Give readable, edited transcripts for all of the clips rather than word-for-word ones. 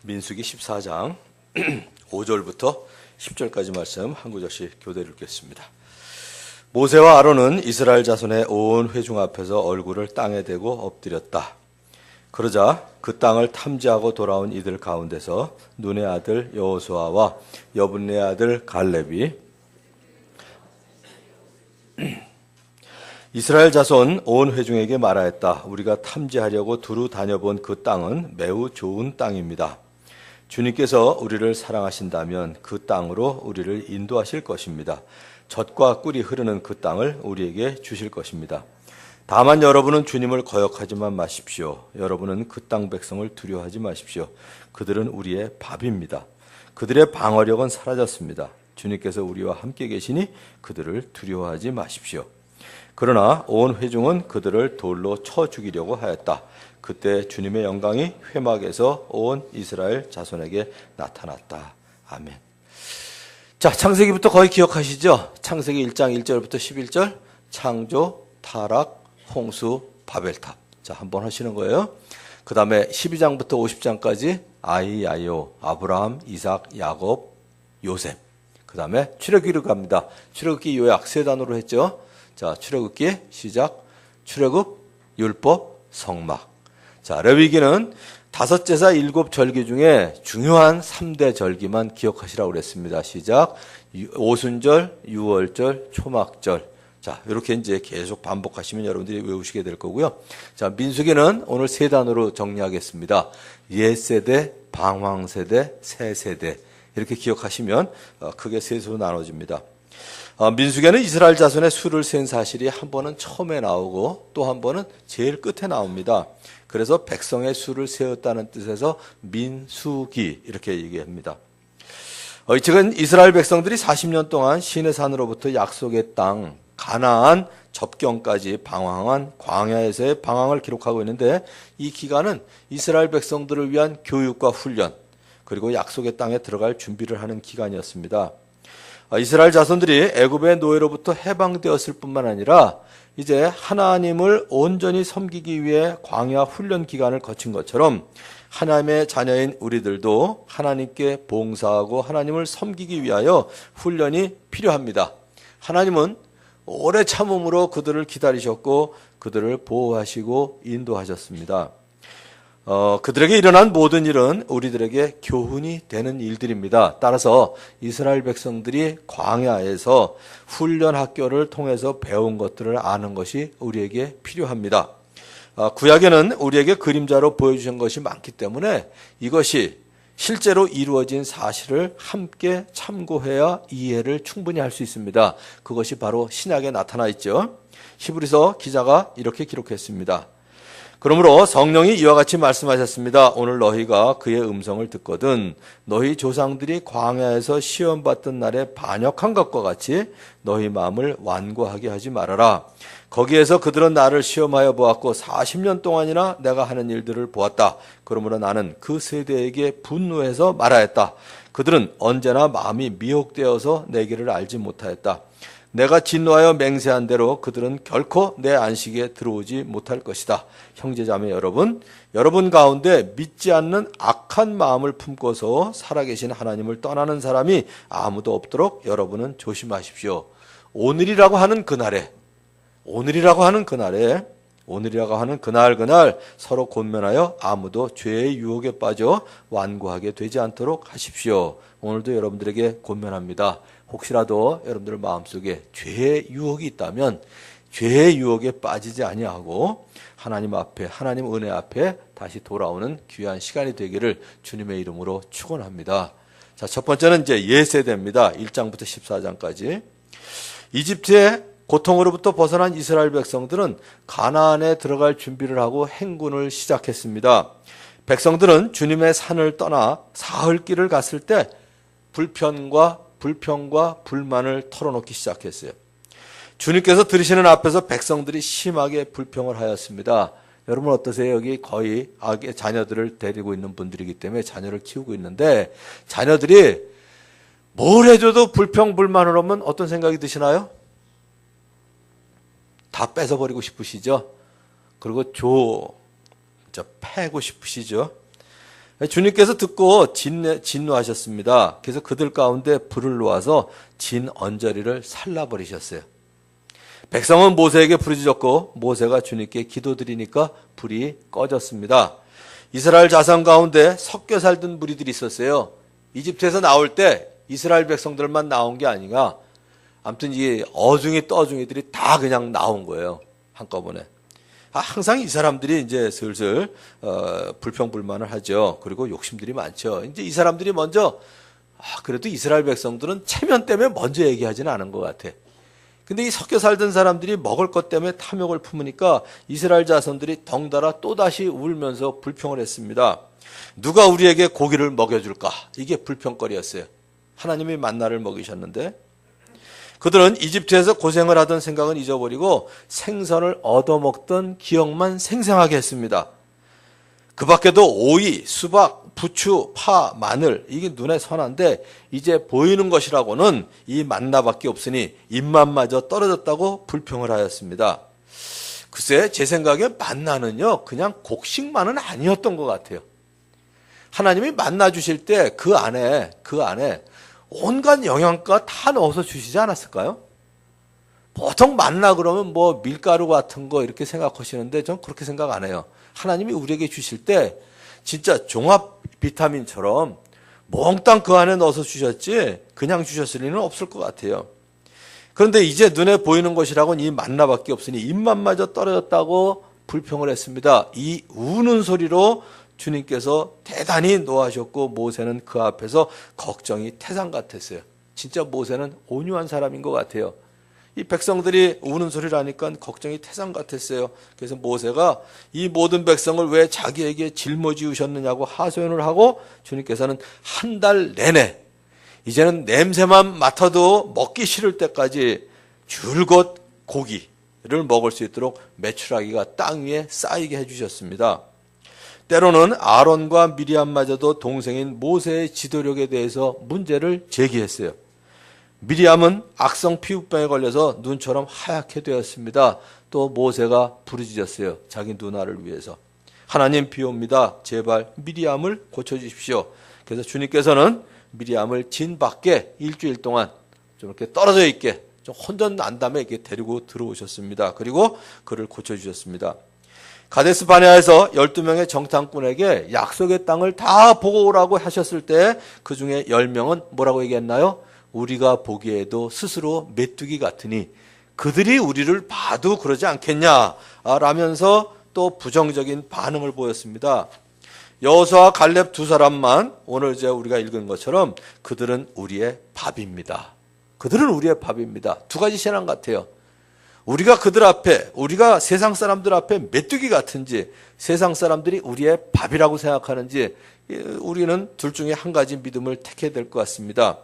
민수기 14장 5절부터 10절까지 말씀 한 구절씩 교대를 읽겠습니다. 모세와 아론은 이스라엘 자손의 온 회중 앞에서 얼굴을 땅에 대고 엎드렸다. 그러자 그 땅을 탐지하고 돌아온 이들 가운데서 눈의 아들 여호수아와 여분네 아들 갈렙이 이스라엘 자손 온 회중에게 말하였다. 우리가 탐지하려고 두루 다녀본 그 땅은 매우 좋은 땅입니다. 주님께서 우리를 사랑하신다면 그 땅으로 우리를 인도하실 것입니다. 젖과 꿀이 흐르는 그 땅을 우리에게 주실 것입니다. 다만 여러분은 주님을 거역하지만 마십시오. 여러분은 그 땅 백성을 두려워하지 마십시오. 그들은 우리의 밥입니다. 그들의 방어력은 사라졌습니다. 주님께서 우리와 함께 계시니 그들을 두려워하지 마십시오. 그러나 온 회중은 그들을 돌로 쳐 죽이려고 하였다. 그때 주님의 영광이 회막에서 온 이스라엘 자손에게 나타났다. 아멘. 자, 창세기부터 거의 기억하시죠? 창세기 1장 1절부터 11절 창조, 타락, 홍수, 바벨탑. 자, 한번 하시는 거예요. 그 다음에 12장부터 50장까지 아이야요, 아브라함, 이삭, 야곱, 요셉. 그 다음에 출애굽기로 갑니다. 출애굽기 요약 세 단어로 했죠. 자, 출애굽기 시작, 출애굽, 율법, 성막. 자, 레위기는 5제사 7절기 중에 중요한 3대 절기만 기억하시라고 그랬습니다. 시작, 오순절, 유월절, 초막절. 자, 이렇게 이제 계속 반복하시면 여러분들이 외우시게 될 거고요. 자, 민수기는 오늘 세 단어로 정리하겠습니다. 옛세대, 방황세대, 새세대. 이렇게 기억하시면 크게 셋으로 나눠집니다. 민수기는 이스라엘 자손의 수를 센 사실이 한 번은 처음에 나오고 또 한 번은 제일 끝에 나옵니다. 그래서 백성의 수를 세었다는 뜻에서 민수기 이렇게 얘기합니다. 지금 이스라엘 백성들이 40년 동안 시내산으로부터 약속의 땅 가나안 접경까지 방황한 광야에서의 방황을 기록하고 있는데, 이 기간은 이스라엘 백성들을 위한 교육과 훈련 그리고 약속의 땅에 들어갈 준비를 하는 기간이었습니다. 이스라엘 자손들이 애굽의 노예로부터 해방되었을 뿐만 아니라 이제 하나님을 온전히 섬기기 위해 광야 훈련 기간을 거친 것처럼 하나님의 자녀인 우리들도 하나님께 봉사하고 하나님을 섬기기 위하여 훈련이 필요합니다. 하나님은 오래 참음으로 그들을 기다리셨고 그들을 보호하시고 인도하셨습니다. 그들에게 일어난 모든 일은 우리들에게 교훈이 되는 일들입니다. 따라서 이스라엘 백성들이 광야에서 훈련 학교를 통해서 배운 것들을 아는 것이 우리에게 필요합니다. 구약에는 우리에게 그림자로 보여주신 것이 많기 때문에 이것이 실제로 이루어진 사실을 함께 참고해야 이해를 충분히 할 수 있습니다. 그것이 바로 신약에 나타나 있죠. 히브리서 기자가 이렇게 기록했습니다. 그러므로 성령이 이와 같이 말씀하셨습니다. 오늘 너희가 그의 음성을 듣거든 너희 조상들이 광야에서 시험받던 날에 반역한 것과 같이 너희 마음을 완고하게 하지 말아라. 거기에서 그들은 나를 시험하여 보았고 40년 동안이나 내가 하는 일들을 보았다. 그러므로 나는 그 세대에게 분노해서 말하였다. 그들은 언제나 마음이 미혹되어서 내 길을 알지 못하였다. 내가 진노하여 맹세한 대로 그들은 결코 내 안식에 들어오지 못할 것이다. 형제자매 여러분 가운데 믿지 않는 악한 마음을 품고서 살아계신 하나님을 떠나는 사람이 아무도 없도록 여러분은 조심하십시오. 오늘이라고 하는 그날 서로 권면하여 아무도 죄의 유혹에 빠져 완고하게 되지 않도록 하십시오. 오늘도 여러분들에게 권면합니다. 혹시라도 여러분들 마음속에 죄의 유혹이 있다면 죄의 유혹에 빠지지 아니하고 하나님 앞에, 하나님 은혜 앞에 다시 돌아오는 귀한 시간이 되기를 주님의 이름으로 축원합니다. 자, 첫 번째는 이제 옛세대입니다. 1장부터 14장까지. 이집트의 고통으로부터 벗어난 이스라엘 백성들은 가나안에 들어갈 준비를 하고 행군을 시작했습니다. 백성들은 주님의 산을 떠나 사흘길을 갔을 때 불평과 불만을 털어놓기 시작했어요. 주님께서 들으시는 앞에서 백성들이 심하게 불평을 하였습니다. 여러분 어떠세요? 여기 거의 악의 자녀들을 데리고 있는 분들이기 때문에 자녀를 키우고 있는데 자녀들이 뭘 해줘도 불평불만을 하면 어떤 생각이 드시나요? 다 뺏어버리고 싶으시죠? 그리고 패고 싶으시죠? 주님께서 듣고 진노하셨습니다. 그래서 그들 가운데 불을 놓아서 진 언저리를 살라버리셨어요. 백성은 모세에게 부르짖었고 모세가 주님께 기도드리니까 불이 꺼졌습니다. 이스라엘 자손 가운데 섞여 살던 무리들이 있었어요. 이집트에서 나올 때 이스라엘 백성들만 나온 게 아니라 아무튼 이 어중이 떠중이들이 다 그냥 나온 거예요. 한꺼번에. 항상 이 사람들이 이제 슬슬 불평불만을 하죠. 그리고 욕심들이 많죠. 이제 이 사람들이 먼저 그래도 이스라엘 백성들은 체면 때문에 먼저 얘기하지는 않은 것 같아. 근데 이 섞여 살던 사람들이 먹을 것 때문에 탐욕을 품으니까 이스라엘 자손들이 덩달아 또다시 울면서 불평을 했습니다. 누가 우리에게 고기를 먹여줄까? 이게 불평거리였어요. 하나님이 만나를 먹이셨는데 그들은 이집트에서 고생을 하던 생각은 잊어버리고 생선을 얻어먹던 기억만 생생하게 했습니다. 그 밖에도 오이, 수박, 부추, 파, 마늘 이게 눈에 선한데 이제 보이는 것이라고는 이 만나밖에 없으니 입맛마저 떨어졌다고 불평을 하였습니다. 글쎄 제 생각에 만나는요 그냥 곡식만은 아니었던 것 같아요. 하나님이 만나 주실 때 그 안에 온갖 영양가 다 넣어서 주시지 않았을까요? 보통 만나 그러면 뭐 밀가루 같은 거 이렇게 생각하시는데 전 그렇게 생각 안 해요. 하나님이 우리에게 주실 때 진짜 종합 비타민처럼 몽땅 그 안에 넣어서 주셨지 그냥 주셨을 리는 없을 것 같아요. 그런데 이제 눈에 보이는 것이라고는 이 만나밖에 없으니 입맛마저 떨어졌다고 불평을 했습니다. 이 우는 소리로 주님께서 대단히 노하셨고 모세는 그 앞에서 걱정이 태산 같았어요. 진짜 모세는 온유한 사람인 것 같아요. 이 백성들이 우는 소리를 하니까 걱정이 태산 같았어요. 그래서 모세가 이 모든 백성을 왜 자기에게 짊어지우셨느냐고 하소연을 하고 주님께서는 한 달 내내 이제는 냄새만 맡아도 먹기 싫을 때까지 줄곧 고기를 먹을 수 있도록 메추라기가 땅 위에 쌓이게 해주셨습니다. 때로는 아론과 미리암마저도 동생인 모세의 지도력에 대해서 문제를 제기했어요. 미리암은 악성 피부병에 걸려서 눈처럼 하얗게 되었습니다. 또 모세가 부르짖었어요. 자기 누나를 위해서. 하나님 비 옵니다. 제발 미리암을 고쳐주십시오. 그래서 주님께서는 미리암을 진 밖에 일주일 동안 좀 이렇게 떨어져 있게 좀 혼전 난 다음에 이렇게 데리고 들어오셨습니다. 그리고 그를 고쳐주셨습니다. 가데스 바네아에서 12명의 정탐꾼에게 약속의 땅을 다 보고 오라고 하셨을 때 그 중에 10명은 뭐라고 얘기했나요? 우리가 보기에도 스스로 메뚜기 같으니 그들이 우리를 봐도 그러지 않겠냐 라면서 또 부정적인 반응을 보였습니다. 여호수아와 갈렙 두 사람만 오늘 우리가 읽은 것처럼 그들은 우리의 밥입니다. 그들은 우리의 밥입니다. 두 가지 신앙 같아요. 우리가 그들 앞에, 우리가 세상 사람들 앞에 메뚜기 같은지 세상 사람들이 우리의 밥이라고 생각하는지 우리는 둘 중에 한 가지 믿음을 택해야 될 것 같습니다.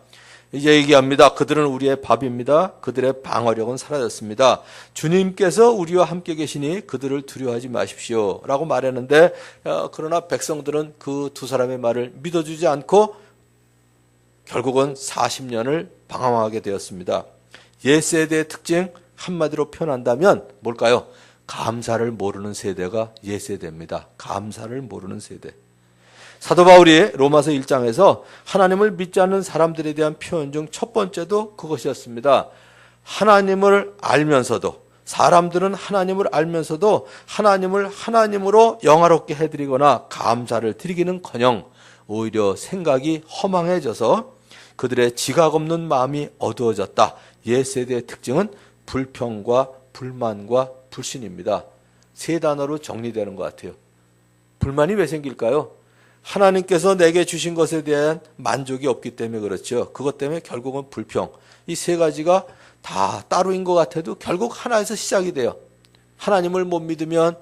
이제 얘기합니다. 그들은 우리의 밥입니다. 그들의 방어력은 사라졌습니다. 주님께서 우리와 함께 계시니 그들을 두려워하지 마십시오 라고 말했는데 그러나 백성들은 그 두 사람의 말을 믿어주지 않고 결국은 40년을 방황하게 되었습니다. 옛세대의 특징 한마디로 표현한다면 뭘까요? 감사를 모르는 세대가 옛세대입니다. 감사를 모르는 세대. 사도 바울이 로마서 1장에서 하나님을 믿지 않는 사람들에 대한 표현 중 첫 번째도 그것이었습니다. 하나님을 알면서도 사람들은 하나님을 알면서도 하나님을 하나님으로 영화롭게 해드리거나 감사를 드리기는커녕 오히려 생각이 허망해져서 그들의 지각 없는 마음이 어두워졌다. 옛세대의 특징은 불평과 불만과 불신입니다. 세 단어로 정리되는 것 같아요. 불만이 왜 생길까요? 하나님께서 내게 주신 것에 대한 만족이 없기 때문에 그렇죠. 그것 때문에 결국은 불평. 이 세 가지가 다 따로인 것 같아도 결국 하나에서 시작이 돼요. 하나님을 못 믿으면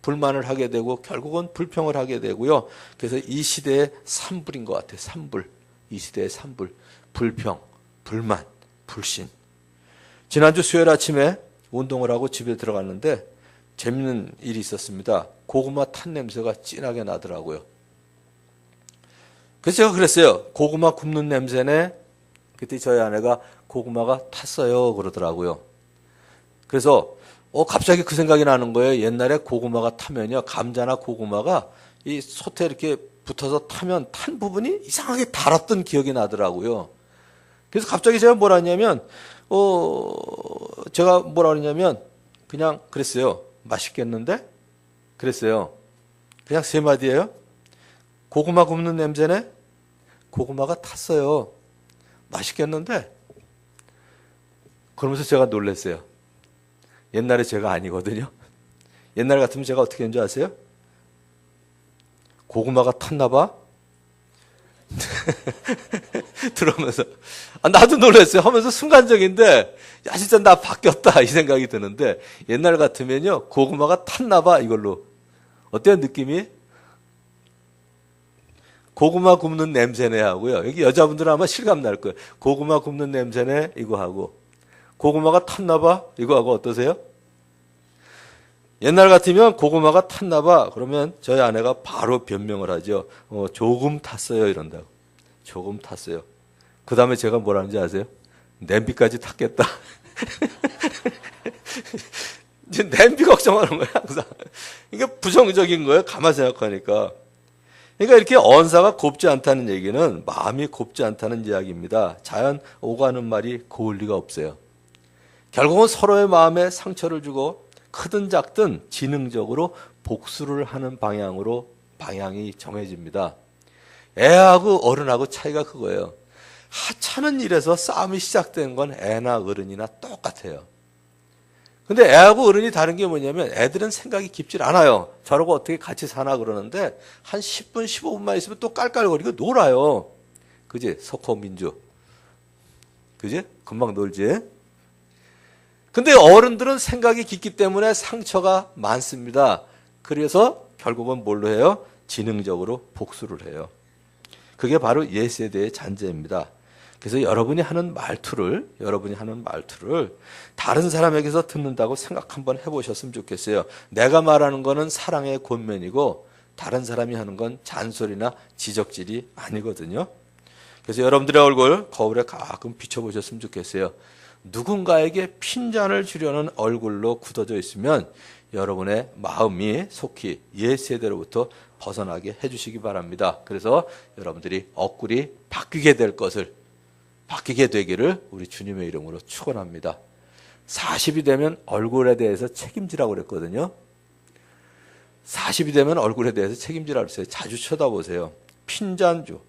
불만을 하게 되고 결국은 불평을 하게 되고요. 그래서 이 시대의 산불인 것 같아요. 산불. 이 시대의 산불. 불평, 불만, 불신. 지난주 수요일 아침에 운동을 하고 집에 들어갔는데 재밌는 일이 있었습니다. 고구마 탄 냄새가 진하게 나더라고요. 그래서 제가 그랬어요. 고구마 굽는 냄새네. 그때 저희 아내가 고구마가 탔어요 그러더라고요. 그래서 갑자기 그 생각이 나는 거예요. 옛날에 고구마가 타면요. 감자나 고구마가 이 솥에 이렇게 붙어서 타면 탄 부분이 이상하게 달았던 기억이 나더라고요. 그래서 갑자기 제가 뭐라 했냐면, 제가 뭐라 그랬냐면, 그냥 그랬어요. 맛있겠는데? 그랬어요. 그냥 세 마디예요. 고구마 굽는 냄새네? 고구마가 탔어요. 맛있겠는데? 그러면서 제가 놀랐어요. 옛날에 제가 아니거든요. 옛날 같으면 제가 어떻게 했는 줄 아세요? 고구마가 탔나 봐? 들어오면서 나도 놀랐어요 하면서 순간적인데 야 진짜 나 바뀌었다 이 생각이 드는데 옛날 같으면요 고구마가 탔나 봐 이걸로 어때요 느낌이? 고구마 굽는 냄새네 하고요. 여기 여자분들은 아마 실감 날 거예요. 고구마 굽는 냄새네 이거 하고 고구마가 탔나 봐 이거 하고 어떠세요? 옛날 같으면 고구마가 탔나 봐 그러면 저희 아내가 바로 변명을 하죠. 조금 탔어요 이런다고. 조금 탔어요. 그 다음에 제가 뭐라는지 아세요? 냄비까지 탔겠다. 냄비 걱정하는 거예요 항상. 이게 부정적인 거예요 가만 생각하니까. 그러니까 이렇게 언사가 곱지 않다는 얘기는 마음이 곱지 않다는 이야기입니다. 자연 오가는 말이 고울 리가 없어요. 결국은 서로의 마음에 상처를 주고 크든 작든 지능적으로 복수를 하는 방향으로 방향이 정해집니다. 애하고 어른하고 차이가 그거예요. 하찮은 일에서 싸움이 시작된 건 애나 어른이나 똑같아요. 근데 애하고 어른이 다른 게 뭐냐면 애들은 생각이 깊질 않아요. 저러고 어떻게 같이 사나 그러는데 한 10분 15분만 있으면 또 깔깔거리고 놀아요. 그지? 석호 민주. 그지? 금방 놀지? 근데 어른들은 생각이 깊기 때문에 상처가 많습니다. 그래서 결국은 뭘로 해요? 지능적으로 복수를 해요. 그게 바로 옛세대의 잔재입니다. 그래서 여러분이 하는 말투를 다른 사람에게서 듣는다고 생각 한번 해보셨으면 좋겠어요. 내가 말하는 거는 사랑의 권면이고 다른 사람이 하는 건 잔소리나 지적질이 아니거든요. 그래서 여러분들의 얼굴 거울에 가끔 비춰보셨으면 좋겠어요. 누군가에게 핀잔을 주려는 얼굴로 굳어져 있으면 여러분의 마음이 속히 옛 세대로부터 벗어나게 해주시기 바랍니다. 그래서 여러분들이 억울이 바뀌게 되기를 우리 주님의 이름으로 축원합니다. 40이 되면 얼굴에 대해서 책임지라고 그랬거든요. 40이 되면 얼굴에 대해서 책임지라고 그랬어요. 자주 쳐다보세요. 핀잔주.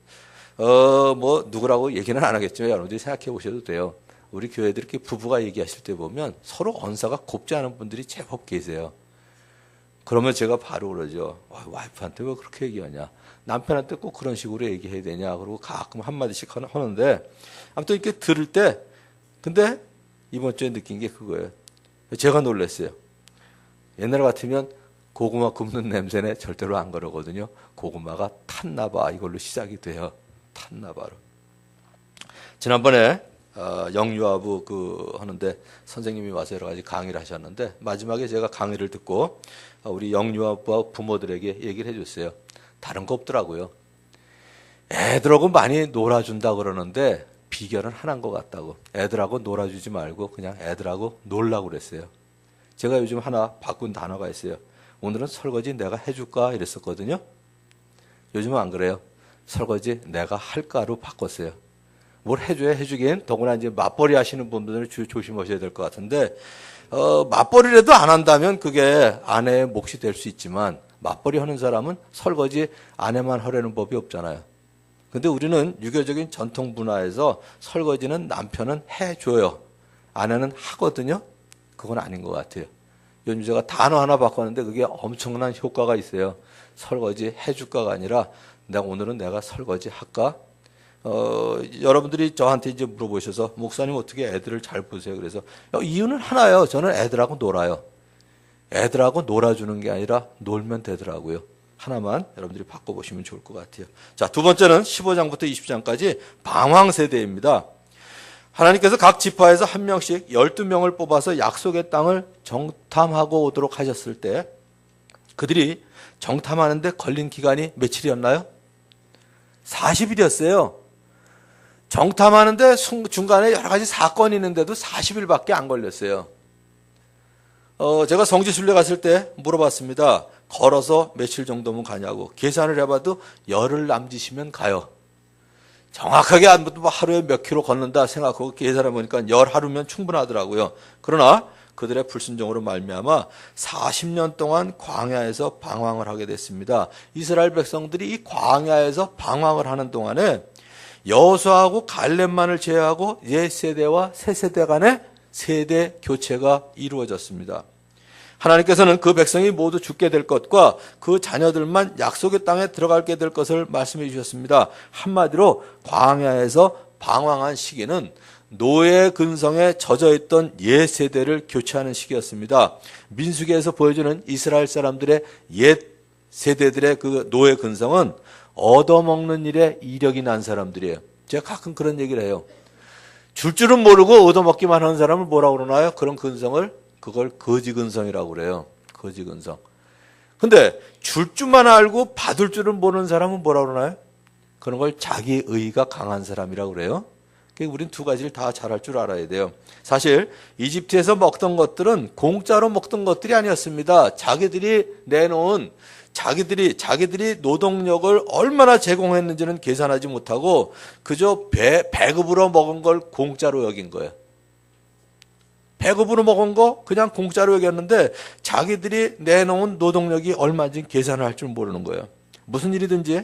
누구라고 얘기는 안 하겠지만 여러분들이 생각해 보셔도 돼요. 우리 교회들 이렇게 부부가 얘기하실 때 보면 서로 언사가 곱지 않은 분들이 제법 계세요. 그러면 제가 바로 그러죠. 와이프한테 왜 그렇게 얘기하냐. 남편한테 꼭 그런 식으로 얘기해야 되냐. 그리고 가끔 한마디씩 하는데 아무튼 이렇게 들을 때 근데 이번 주에 느낀 게 그거예요. 제가 놀랐어요. 옛날 같으면 고구마 굽는 냄새네 절대로 안 그러거든요. 고구마가 탔나 봐. 이걸로 시작이 돼요. 탔나 봐로. 지난번에 영유아부 하는데 선생님이 와서 여러 가지 강의를 하셨는데 마지막에 제가 강의를 듣고 우리 영유아부 부모들에게 얘기를 해줬어요. 다른 거 없더라고요. 애들하고 많이 놀아준다 그러는데 비결은 하나인 것 같다고. 애들하고 놀아주지 말고 그냥 애들하고 놀라고 그랬어요. 제가 요즘 하나 바꾼 단어가 있어요. 오늘은 설거지 내가 해줄까 이랬었거든요. 요즘은 안 그래요. 설거지 내가 할까로 바꿨어요. 뭘 해주긴 더구나 이제 맞벌이 하시는 분들은 조심하셔야 될 것 같은데 맞벌이라도 안 한다면 그게 아내의 몫이 될 수 있지만 맞벌이 하는 사람은 설거지 아내만 하려는 법이 없잖아요. 근데 우리는 유교적인 전통 문화에서 설거지는 남편은 해줘요. 아내는 하거든요. 그건 아닌 것 같아요. 요즘 제가 단어 하나 바꿨는데 그게 엄청난 효과가 있어요. 설거지 해줄까가 아니라 오늘은 내가 설거지 할까? 여러분들이 저한테 이제 물어보셔서 목사님 어떻게 애들을 잘 보세요? 그래서 이유는 하나예요. 저는 애들하고 놀아요. 애들하고 놀아주는 게 아니라 놀면 되더라고요. 하나만 여러분들이 바꿔보시면 좋을 것 같아요. 자, 두 번째는 15장부터 20장까지 방황세대입니다. 하나님께서 각 지파에서 한 명씩 12명을 뽑아서 약속의 땅을 정탐하고 오도록 하셨을 때 그들이 정탐하는데 걸린 기간이 며칠이었나요? 40일이었어요. 정탐하는데 중간에 여러 가지 사건이 있는데도 40일밖에 안 걸렸어요. 제가 성지순례 갔을 때 물어봤습니다. 걸어서 며칠 정도면 가냐고. 계산을 해봐도 열흘 남짓이면 가요. 정확하게 안 봐도 하루에 몇 킬로 걷는다 생각하고 계산해 보니까 열 하루면 충분하더라고요. 그러나 그들의 불순종으로 말미암아 40년 동안 광야에서 방황을 하게 됐습니다. 이스라엘 백성들이 이 광야에서 방황을 하는 동안에 여호수아하고 갈렙만을 제외하고 옛 세대와 새 세대 간의 세대 교체가 이루어졌습니다. 하나님께서는 그 백성이 모두 죽게 될 것과 그 자녀들만 약속의 땅에 들어가게 될 것을 말씀해 주셨습니다. 한마디로 광야에서 방황한 시기는 노예 근성에 젖어있던 옛 세대를 교체하는 시기였습니다. 민수기에서 보여주는 이스라엘 사람들의 옛 세대들의 그 노예 근성은 얻어먹는 일에 이력이 난 사람들이에요. 제가 가끔 그런 얘기를 해요. 줄 줄은 모르고 얻어먹기만 하는 사람을 뭐라고 그러나요? 그런 근성을 그걸 거지근성이라고 그래요. 거지근성. 근데 줄 줄만 알고 받을 줄은 모르는 사람은 뭐라고 그러나요? 그런 걸 자기의가 강한 사람이라고 그래요. 그러니까 우린 두 가지를 다 잘할 줄 알아야 돼요. 사실 이집트에서 먹던 것들은 공짜로 먹던 것들이 아니었습니다. 자기들이 내놓은 자기들이 노동력을 얼마나 제공했는지는 계산하지 못하고 그저 배급으로 먹은 걸 공짜로 여긴 거예요. 배급으로 먹은 거 그냥 공짜로 여겼는데 자기들이 내놓은 노동력이 얼마인지 계산을 할 줄 모르는 거예요. 무슨 일이든지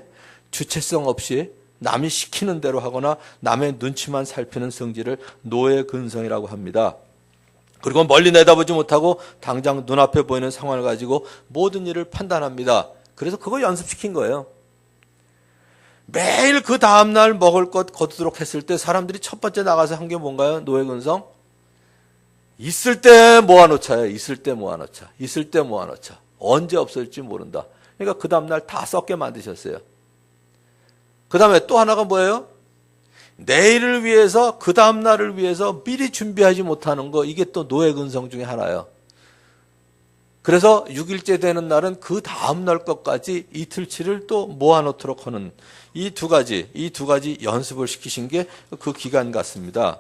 주체성 없이 남이 시키는 대로 하거나 남의 눈치만 살피는 성질을 노예 근성이라고 합니다. 그리고 멀리 내다보지 못하고 당장 눈앞에 보이는 상황을 가지고 모든 일을 판단합니다. 그래서 그거 연습시킨 거예요. 매일 그 다음날 먹을 것 거두도록 했을 때 사람들이 첫 번째 나가서 한 게 뭔가요? 노예 근성? 있을 때 모아놓자요. 있을 때 모아놓자. 있을 때 모아놓자. 언제 없어질지 모른다. 그러니까 그 다음날 다 썩게 만드셨어요. 그 다음에 또 하나가 뭐예요? 내일을 위해서 그 다음날을 위해서 미리 준비하지 못하는 거. 이게 또 노예 근성 중에 하나예요. 그래서 6일째 되는 날은 그 다음날 것까지 이틀치를 또 모아놓도록 하는 이 두 가지 연습을 시키신 게 그 기간 같습니다.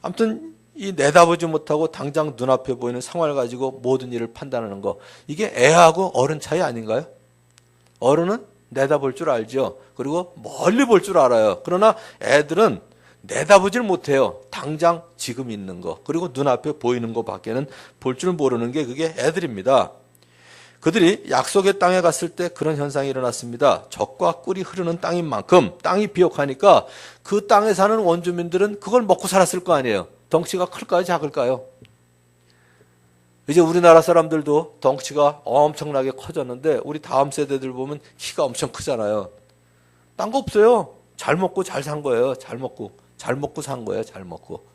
아무튼 이 내다보지 못하고 당장 눈앞에 보이는 상황을 가지고 모든 일을 판단하는 거. 이게 애하고 어른 차이 아닌가요? 어른은 내다볼 줄 알죠. 그리고 멀리 볼 줄 알아요. 그러나 애들은 내다보질 못해요. 당장 지금 있는 거. 그리고 눈앞에 보이는 거 밖에는 볼 줄 모르는 게 그게 애들입니다. 그들이 약속의 땅에 갔을 때 그런 현상이 일어났습니다. 젖과 꿀이 흐르는 땅인 만큼 땅이 비옥하니까 그 땅에 사는 원주민들은 그걸 먹고 살았을 거 아니에요. 덩치가 클까요? 작을까요? 이제 우리나라 사람들도 덩치가 엄청나게 커졌는데 우리 다음 세대들 보면 키가 엄청 크잖아요. 딴 거 없어요. 잘 먹고 잘 산 거예요. 잘 먹고 산 거예요. 잘 먹고.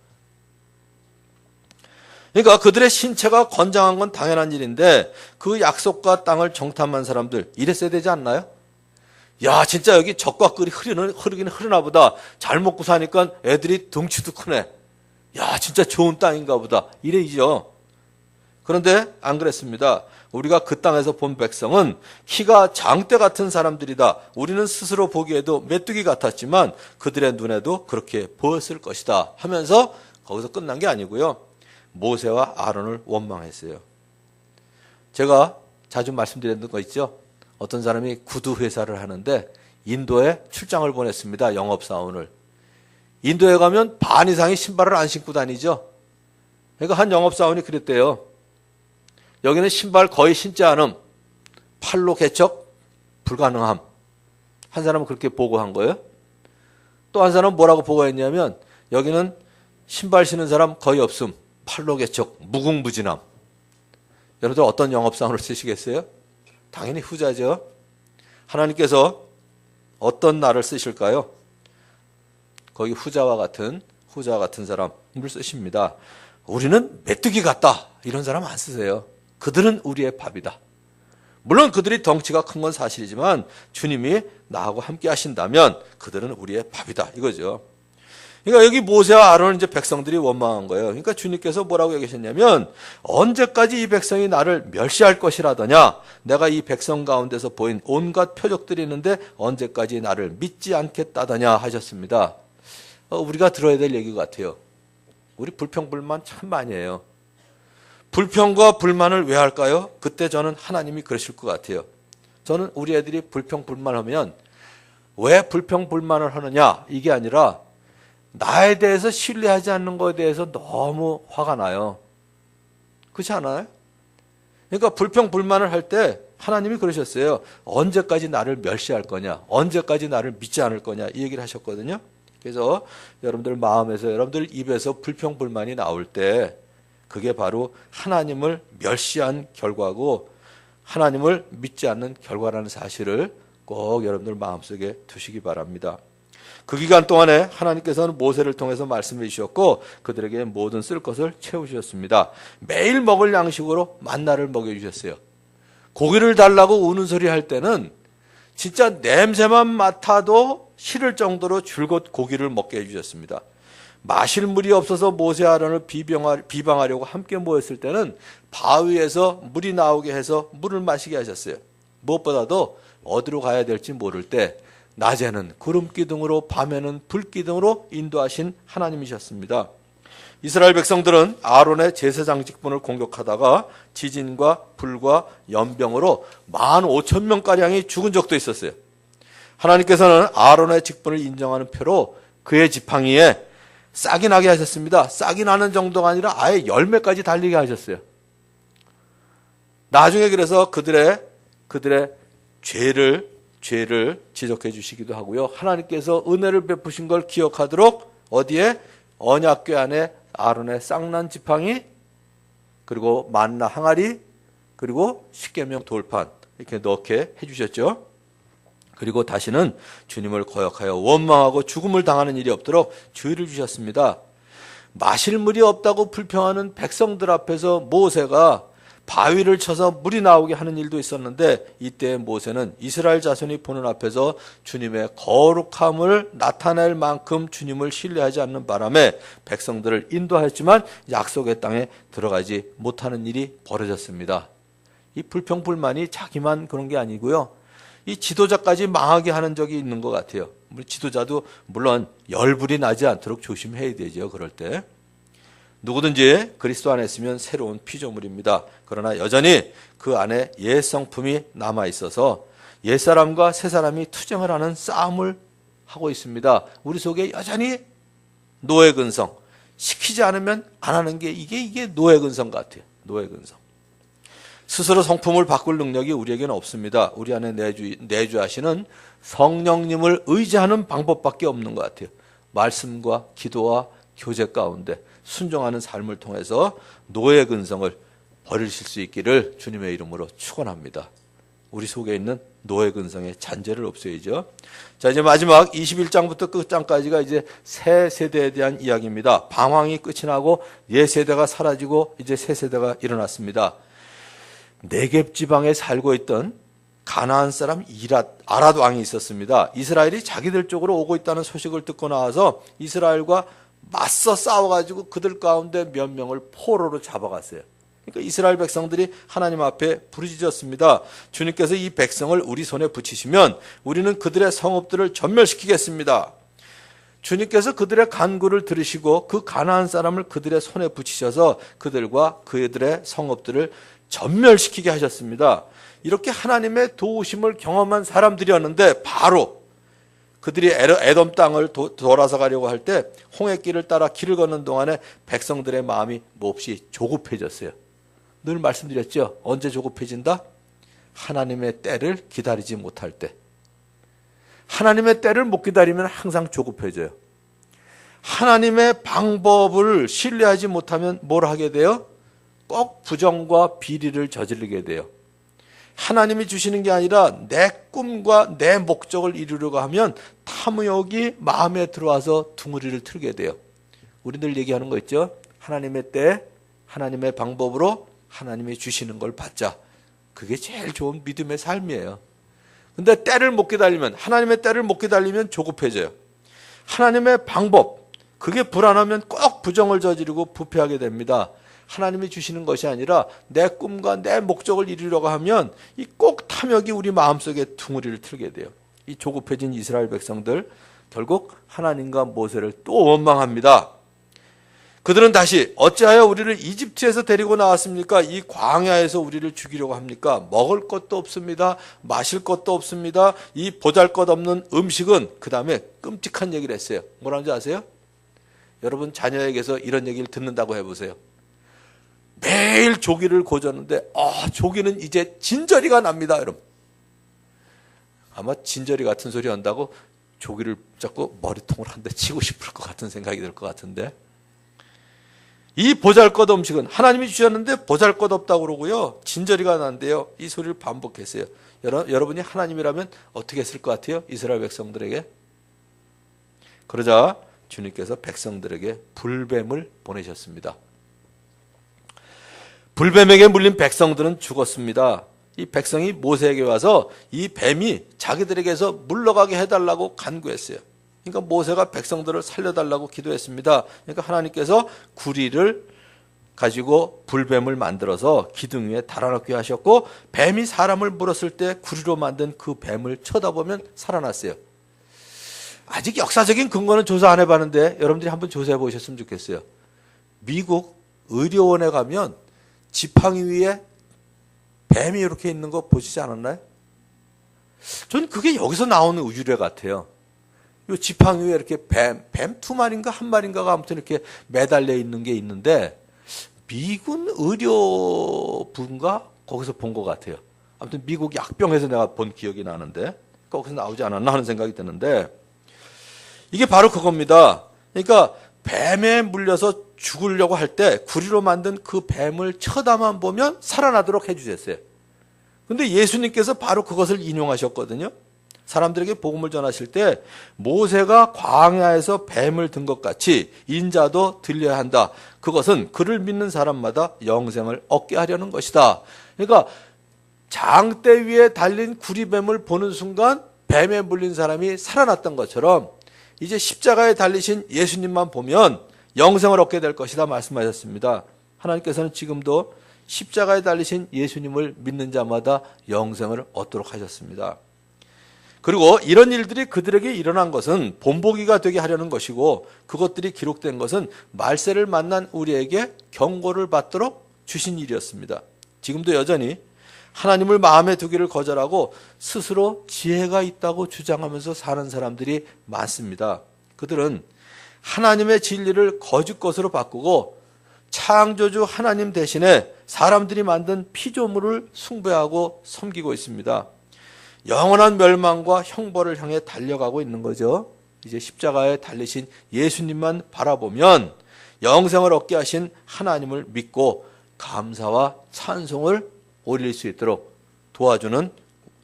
그러니까 그들의 신체가 건장한 건 당연한 일인데 그 약속과 땅을 정탐한 사람들 이랬어야 되지 않나요? 야, 진짜 여기 젖과 꿀이 흐르긴 흐르나 보다. 잘 먹고 사니까 애들이 덩치도 크네. 야, 진짜 좋은 땅인가 보다. 이래이죠. 그런데 안 그랬습니다. 우리가 그 땅에서 본 백성은 키가 장대 같은 사람들이다. 우리는 스스로 보기에도 메뚜기 같았지만 그들의 눈에도 그렇게 보였을 것이다 하면서 거기서 끝난 게 아니고요. 모세와 아론을 원망했어요. 제가 자주 말씀드렸던 거 있죠. 어떤 사람이 구두 회사를 하는데 인도에 출장을 보냈습니다. 영업사원을. 인도에 가면 반 이상이 신발을 안 신고 다니죠. 그러니까 한 영업사원이 그랬대요. 여기는 신발 거의 신지 않음. 팔로 개척 불가능함. 한 사람은 그렇게 보고한 거예요. 또 한 사람은 뭐라고 보고했냐면 여기는 신발 신는 사람 거의 없음. 팔로 개척 무궁무진함. 여러분들 어떤 영업사원을 쓰시겠어요? 당연히 후자죠. 하나님께서 어떤 나를 쓰실까요? 거기 후자와 같은 사람을 쓰십니다. 우리는 메뚜기 같다. 이런 사람 안 쓰세요. 그들은 우리의 밥이다. 물론 그들이 덩치가 큰 건 사실이지만 주님이 나하고 함께 하신다면 그들은 우리의 밥이다. 이거죠. 그러니까 여기 모세와 아론은 이제 백성들이 원망한 거예요. 그러니까 주님께서 뭐라고 얘기하셨냐면 언제까지 이 백성이 나를 멸시할 것이라더냐. 내가 이 백성 가운데서 보인 온갖 표적들이 있는데 언제까지 나를 믿지 않겠다더냐 하셨습니다. 우리가 들어야 될 얘기 같아요. 우리 불평불만 참 많이 해요. 불평과 불만을 왜 할까요? 그때 저는 하나님이 그러실 것 같아요. 저는 우리 애들이 불평 불만하면 왜 불평 불만을 하느냐 이게 아니라 나에 대해서 신뢰하지 않는 것에 대해서 너무 화가 나요. 그렇지 않아요? 그러니까 불평 불만을 할 때 하나님이 그러셨어요. 언제까지 나를 멸시할 거냐, 언제까지 나를 믿지 않을 거냐 이 얘기를 하셨거든요. 그래서 여러분들 마음에서 여러분들 입에서 불평 불만이 나올 때 그게 바로 하나님을 멸시한 결과고 하나님을 믿지 않는 결과라는 사실을 꼭 여러분들 마음속에 두시기 바랍니다. 그 기간 동안에 하나님께서는 모세를 통해서 말씀해 주셨고 그들에게 모든 쓸 것을 채우셨습니다. 매일 먹을 양식으로 만나를 먹여주셨어요. 고기를 달라고 우는 소리 할 때는 진짜 냄새만 맡아도 싫을 정도로 줄곧 고기를 먹게 해주셨습니다. 마실 물이 없어서 모세 아론을 비방하려고 함께 모였을 때는 바위에서 물이 나오게 해서 물을 마시게 하셨어요. 무엇보다도 어디로 가야 될지 모를 때 낮에는 구름 기둥으로 밤에는 불 기둥으로 인도하신 하나님이셨습니다. 이스라엘 백성들은 아론의 제사장 직분을 공격하다가 지진과 불과 연병으로 15,000명가량이 죽은 적도 있었어요. 하나님께서는 아론의 직분을 인정하는 표로 그의 지팡이에 싹이 나게 하셨습니다. 싹이 나는 정도가 아니라 아예 열매까지 달리게 하셨어요. 나중에 그래서 그들의 죄를 지적해 주시기도 하고요. 하나님께서 은혜를 베푸신 걸 기억하도록 어디에? 언약궤 안에 아론의 싹난 지팡이, 그리고 만나 항아리, 그리고 십계명 돌판 이렇게 넣게 해주셨죠. 그리고 다시는 주님을 거역하여 원망하고 죽음을 당하는 일이 없도록 주의를 주셨습니다. 마실 물이 없다고 불평하는 백성들 앞에서 모세가 바위를 쳐서 물이 나오게 하는 일도 있었는데 이때 모세는 이스라엘 자손이 보는 앞에서 주님의 거룩함을 나타낼 만큼 주님을 신뢰하지 않는 바람에 백성들을 인도하였지만 약속의 땅에 들어가지 못하는 일이 벌어졌습니다. 이 불평불만이 자기만 그런 게 아니고요. 이 지도자까지 망하게 하는 적이 있는 것 같아요. 우리 지도자도 물론 열불이 나지 않도록 조심해야 되죠. 그럴 때. 누구든지 그리스도 안에 있으면 새로운 피조물입니다. 그러나 여전히 그 안에 옛 성품이 남아 있어서 옛 사람과 새 사람이 투쟁을 하는 싸움을 하고 있습니다. 우리 속에 여전히 노예 근성, 시키지 않으면 안 하는 게 이게 노예 근성 같아요. 노예 근성. 스스로 성품을 바꿀 능력이 우리에게는 없습니다. 우리 안에 내주하시는 성령님을 의지하는 방법밖에 없는 것 같아요. 말씀과 기도와 교제 가운데 순종하는 삶을 통해서 노예 근성을 버리실 수 있기를 주님의 이름으로 축원합니다. 우리 속에 있는 노예 근성의 잔재를 없애야죠. 자, 이제 마지막 21장부터 끝장까지가 이제 새 세대에 대한 이야기입니다. 방황이 끝이 나고 옛 세대가 사라지고 이제 새 세대가 일어났습니다. 네겝 지방에 살고 있던 가나안 사람 아랏 왕이 있었습니다. 이스라엘이 자기들 쪽으로 오고 있다는 소식을 듣고 나와서 이스라엘과 맞서 싸워가지고 그들 가운데 몇 명을 포로로 잡아갔어요. 그러니까 이스라엘 백성들이 하나님 앞에 부르짖었습니다. 주님께서 이 백성을 우리 손에 붙이시면 우리는 그들의 성읍들을 전멸시키겠습니다. 주님께서 그들의 간구를 들으시고 그 가나안 사람을 그들의 손에 붙이셔서 그들과 그들의 성읍들을 전멸시키게 하셨습니다. 이렇게 하나님의 도우심을 경험한 사람들이었는데 바로 그들이 에돔 땅을 돌아서 가려고 할 때 홍해길을 따라 길을 걷는 동안에 백성들의 마음이 몹시 조급해졌어요. 늘 말씀드렸죠. 언제 조급해진다? 하나님의 때를 기다리지 못할 때. 하나님의 때를 못 기다리면 항상 조급해져요. 하나님의 방법을 신뢰하지 못하면 뭘 하게 돼요? 꼭 부정과 비리를 저지르게 돼요. 하나님이 주시는 게 아니라 내 꿈과 내 목적을 이루려고 하면 탐욕이 마음에 들어와서 둥우리를 틀게 돼요. 우리들 얘기하는 거 있죠? 하나님의 때, 하나님의 방법으로 하나님이 주시는 걸 받자. 그게 제일 좋은 믿음의 삶이에요. 근데 때를 못 기다리면, 하나님의 때를 못 기다리면 조급해져요. 하나님의 방법, 그게 불안하면 꼭 부정을 저지르고 부패하게 됩니다. 하나님이 주시는 것이 아니라 내 꿈과 내 목적을 이루려고 하면 이 꼭 탐욕이 우리 마음속에 둥우리를 틀게 돼요. 이 조급해진 이스라엘 백성들 결국 하나님과 모세를 또 원망합니다. 그들은 다시 어찌하여 우리를 이집트에서 데리고 나왔습니까? 이 광야에서 우리를 죽이려고 합니까? 먹을 것도 없습니다. 마실 것도 없습니다. 이 보잘것없는 음식은, 그 다음에 끔찍한 얘기를 했어요. 뭐라는지 아세요? 여러분 자녀에게서 이런 얘기를 듣는다고 해보세요. 매일 조기를 고졌는데 조기는 이제 진저리가 납니다. 여러분 아마 진저리 같은 소리 한다고 조기를 잡고 머리통을 한 대 치고 싶을 것 같은 생각이 들 것 같은데, 이 보잘것 음식은 하나님이 주셨는데 보잘것없다고 그러고요, 진저리가 난대요. 이 소리를 반복했어요. 여러분이 하나님이라면 어떻게 했을 것 같아요? 이스라엘 백성들에게. 그러자 주님께서 백성들에게 불뱀을 보내셨습니다. 불뱀에게 물린 백성들은 죽었습니다. 이 백성이 모세에게 와서 이 뱀이 자기들에게서 물러가게 해달라고 간구했어요. 그러니까 모세가 백성들을 살려달라고 기도했습니다. 그러니까 하나님께서 구리를 가지고 불뱀을 만들어서 기둥 위에 달아놓게 하셨고, 뱀이 사람을 물었을 때 구리로 만든 그 뱀을 쳐다보면 살아났어요. 아직 역사적인 근거는 조사 안 해봤는데 여러분들이 한번 조사해 보셨으면 좋겠어요. 미국 의료원에 가면 지팡이 위에 뱀이 이렇게 있는 거 보시지 않았나요? 전 그게 여기서 나오는 우주례 같아요. 이 지팡이 위에 이렇게 뱀 두 마리인가 한 마리인가가 아무튼 이렇게 매달려 있는 게 있는데, 미군 의료부인가 거기서 본 것 같아요. 아무튼 미국 약병에서 내가 본 기억이 나는데 거기서 나오지 않았나 하는 생각이 드는데, 이게 바로 그겁니다. 그러니까 뱀에 물려서 죽으려고 할 때 구리로 만든 그 뱀을 쳐다만 보면 살아나도록 해주셨어요. 근데 예수님께서 바로 그것을 인용하셨거든요. 사람들에게 복음을 전하실 때 모세가 광야에서 뱀을 든 것 같이 인자도 들려야 한다. 그것은 그를 믿는 사람마다 영생을 얻게 하려는 것이다. 그러니까 장대 위에 달린 구리뱀을 보는 순간 뱀에 물린 사람이 살아났던 것처럼 이제 십자가에 달리신 예수님만 보면 영생을 얻게 될 것이다 말씀하셨습니다. 하나님께서는 지금도 십자가에 달리신 예수님을 믿는 자마다 영생을 얻도록 하셨습니다. 그리고 이런 일들이 그들에게 일어난 것은 본보기가 되게 하려는 것이고, 그것들이 기록된 것은 말세를 만난 우리에게 경고를 받도록 주신 일이었습니다. 지금도 여전히 하나님을 마음에 두기를 거절하고 스스로 지혜가 있다고 주장하면서 사는 사람들이 많습니다. 그들은 하나님의 진리를 거짓 것으로 바꾸고 창조주 하나님 대신에 사람들이 만든 피조물을 숭배하고 섬기고 있습니다. 영원한 멸망과 형벌을 향해 달려가고 있는 거죠. 이제 십자가에 달리신 예수님만 바라보면 영생을 얻게 하신 하나님을 믿고 감사와 찬송을 올릴 수 있도록 도와주는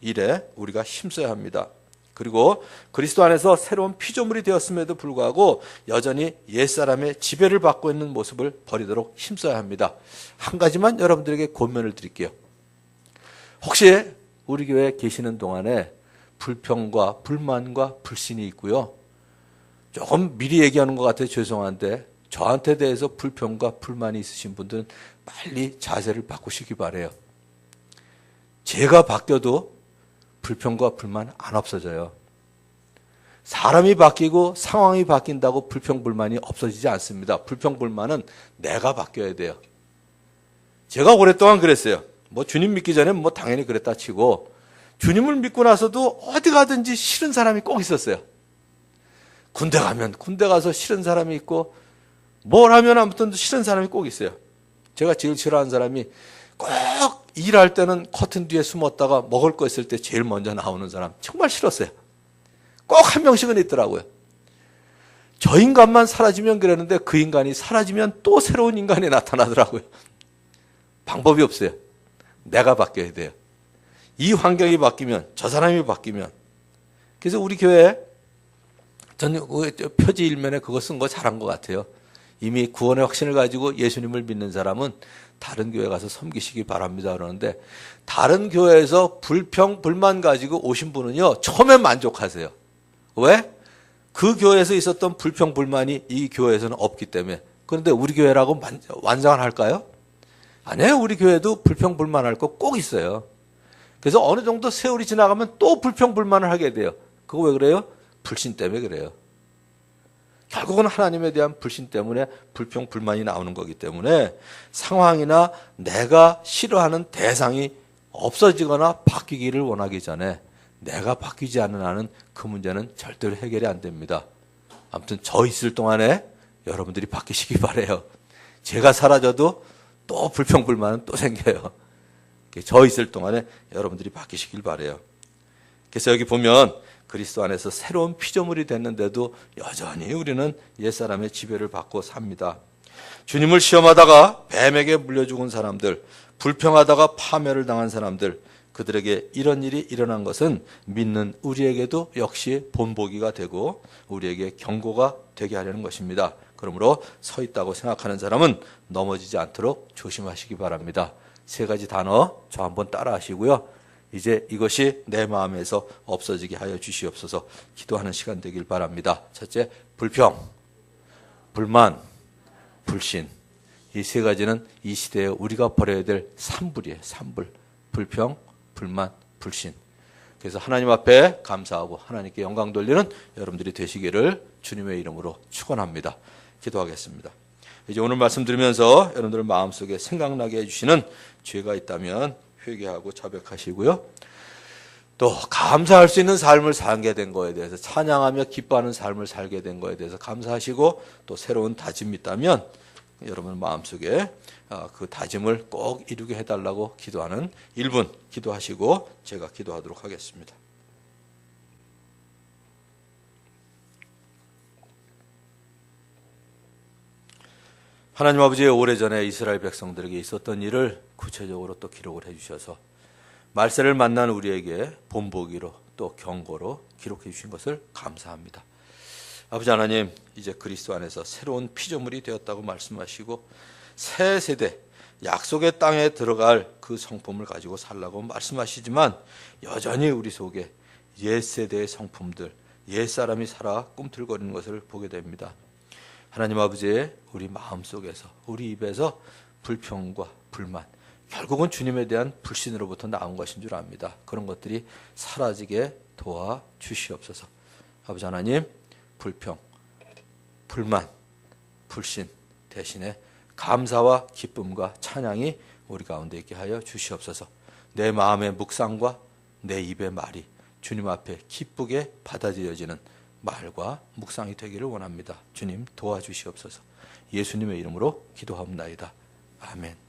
일에 우리가 힘써야 합니다. 그리고 그리스도 안에서 새로운 피조물이 되었음에도 불구하고 여전히 옛사람의 지배를 받고 있는 모습을 버리도록 힘써야 합니다. 한 가지만 여러분들에게 권면을 드릴게요. 혹시 우리 교회에 계시는 동안에 불평과 불만과 불신이 있고요, 조금 미리 얘기하는 것 같아서 죄송한데 저한테 대해서 불평과 불만이 있으신 분들은 빨리 자세를 바꾸시기 바라요. 제가 바뀌어도 불평과 불만 안 없어져요. 사람이 바뀌고 상황이 바뀐다고 불평 불만이 없어지지 않습니다. 불평 불만은 내가 바뀌어야 돼요. 제가 오랫동안 그랬어요. 주님 믿기 전에 당연히 그랬다 치고, 주님을 믿고 나서도 어디 가든지 싫은 사람이 꼭 있었어요. 군대 가면 군대 가서 싫은 사람이 있고, 뭘 하면 아무튼 싫은 사람이 꼭 있어요. 제가 제일 싫어하는 사람이 꼭 일할 때는 커튼 뒤에 숨었다가 먹을 거 있을 때 제일 먼저 나오는 사람, 정말 싫었어요. 꼭 한 명씩은 있더라고요. 저 인간만 사라지면 그랬는데 그 인간이 사라지면 또 새로운 인간이 나타나더라고요. 방법이 없어요. 내가 바뀌어야 돼요. 이 환경이 바뀌면, 저 사람이 바뀌면. 그래서 우리 교회 저는 표지 일면에 그거 쓴 거 잘한 것 같아요. 이미 구원의 확신을 가지고 예수님을 믿는 사람은 다른 교회 가서 섬기시기 바랍니다 그러는데, 다른 교회에서 불평, 불만 가지고 오신 분은요, 처음엔 만족하세요. 왜? 그 교회에서 있었던 불평, 불만이 이 교회에서는 없기 때문에. 그런데 우리 교회라고 완성을 할까요? 아니에요. 우리 교회도 불평, 불만할 거 꼭 있어요. 그래서 어느 정도 세월이 지나가면 또 불평, 불만을 하게 돼요. 그거 왜 그래요? 불신 때문에 그래요. 결국은 하나님에 대한 불신 때문에 불평, 불만이 나오는 거기 때문에 상황이나 내가 싫어하는 대상이 없어지거나 바뀌기를 원하기 전에 내가 바뀌지 않는 한은 그 문제는 절대로 해결이 안 됩니다. 아무튼 저 있을 동안에 여러분들이 바뀌시기 바라요. 제가 사라져도 또 불평, 불만은 또 생겨요. 저 있을 동안에 여러분들이 바뀌시길 바라요. 그래서 여기 보면 그리스도 안에서 새로운 피조물이 됐는데도 여전히 우리는 옛사람의 지배를 받고 삽니다. 주님을 시험하다가 뱀에게 물려 죽은 사람들, 불평하다가 파멸을 당한 사람들, 그들에게 이런 일이 일어난 것은 믿는 우리에게도 역시 본보기가 되고 우리에게 경고가 되게 하려는 것입니다. 그러므로 서 있다고 생각하는 사람은 넘어지지 않도록 조심하시기 바랍니다. 세 가지 단어 저 한번 따라 하시고요. 이제 이것이 내 마음에서 없어지게 하여 주시옵소서. 기도하는 시간 되길 바랍니다. 첫째, 불평, 불만, 불신. 이 세 가지는 이 시대에 우리가 버려야 될 산불이에요. 산불. 불평, 불만, 불신. 그래서 하나님 앞에 감사하고 하나님께 영광 돌리는 여러분들이 되시기를 주님의 이름으로 축원합니다. 기도하겠습니다. 이제 오늘 말씀 들으면서 여러분들 마음속에 생각나게 해주시는 죄가 있다면 회개하고 자백하시고요. 또 감사할 수 있는 삶을 살게 된 거에 대해서 찬양하며 기뻐하는 삶을 살게 된 거에 대해서 감사하시고 또 새로운 다짐이 있다면 여러분 마음속에 그 다짐을 꼭 이루게 해달라고 기도하는 1분 기도하시고 제가 기도하도록 하겠습니다. 하나님 아버지, 오래전에 이스라엘 백성들에게 있었던 일을 구체적으로 또 기록을 해주셔서 말세를 만난 우리에게 본보기로 또 경고로 기록해 주신 것을 감사합니다. 아버지 하나님, 이제 그리스도 안에서 새로운 피조물이 되었다고 말씀하시고 새 세대 약속의 땅에 들어갈 그 성품을 가지고 살라고 말씀하시지만 여전히 우리 속에 옛 세대의 성품들, 옛 사람이 살아 꿈틀거리는 것을 보게 됩니다. 하나님 아버지, 우리 마음속에서 우리 입에서 불평과 불만, 결국은 주님에 대한 불신으로부터 나온 것인 줄 압니다. 그런 것들이 사라지게 도와주시옵소서. 아버지 하나님, 불평, 불만, 불신 대신에 감사와 기쁨과 찬양이 우리 가운데 있게 하여 주시옵소서. 내 마음의 묵상과 내 입의 말이 주님 앞에 기쁘게 받아들여지는 말과 묵상이 되기를 원합니다. 주님 도와주시옵소서. 예수님의 이름으로 기도하옵나이다. 아멘.